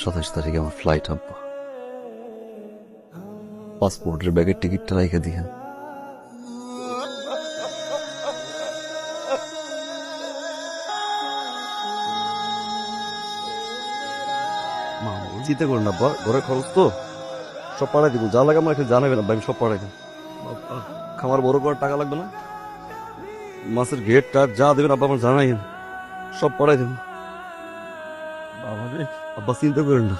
27 তারিখে আমার ফ্লাইট, আব্বা। পাসপোর্টের ব্যাগের টিকিটটা রেখে দিয়েন। চিন্তা করুন না, ঘরে খরচ তো সব পাড়াই দিব, যা লাগে আমার জানাবেন না, আমি সব পাড়াই দিব। খামার বড় করার টাকা লাগবে না, মাছের গেট টাট যা দেবেন আব্বা আমার জানাইন, সব পাড়াই দেব। আব্বা চিন্তা করেন না,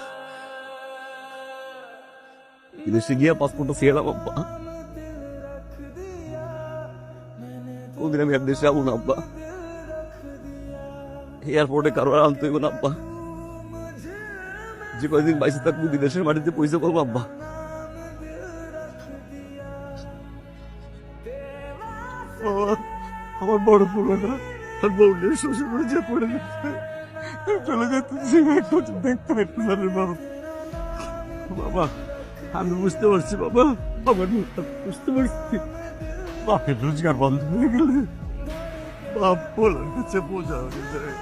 বিদেশে গিয়া পাসপোর্টটা ছিঁড়লাম আব্বা, কোনদিন আমি এক দেশে যাবো না আব্বা, এয়ারপোর্টে কারো আর আনতে হইব না আব্বা, যে কয়েকদিন বাইশে থাকবো বিদেশের মাটিতে পয়সা পাবো আব্বা। আমার বড় পুরোটা আর বউলের শ্বশুর করে যে পড়ে গেছে চলে যেতে দেখতে পারি বাবা। বাবা আমি বুঝতে পারছি বাবা, আমার বুঝতে পারছি বাপের রোজগার বন্ধ হয়ে গেলে বাপ বলার কাছে বোঝা হয়ে যায়।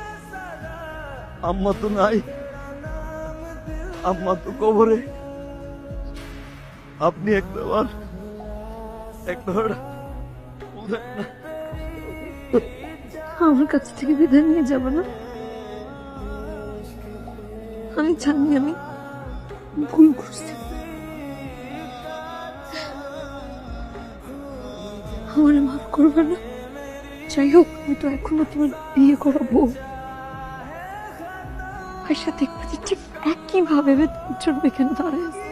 আম্মা তো নাই, আম্মা তো কবরে, আপনি একবার আমার কাছ থেকে বিদায় নিয়ে যাব না। আমি জানি আমি ভুল করছি, আমার মাফ করবে না। যাই হোক, আমি তো এখনো তোমার বিয়ে করাবো, আয়সা দেখবে যে ঠিক একই ভাবে তোমার জন্য এখানে দাঁড়ায় আছে।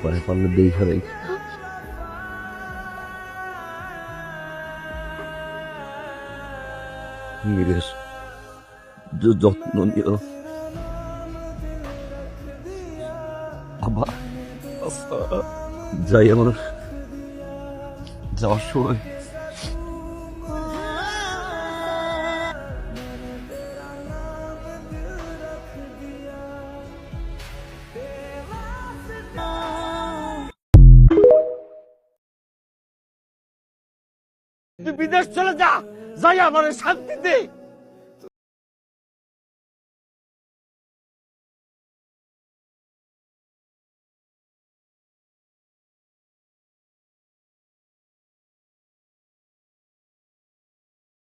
পরে পারলে দেখা দেখ। নিজের যত্ন নিও বাবা। যাই আমার যাওয়ার সময় তুই বিদেশ চলে যা, যাই আমার শান্তি দে।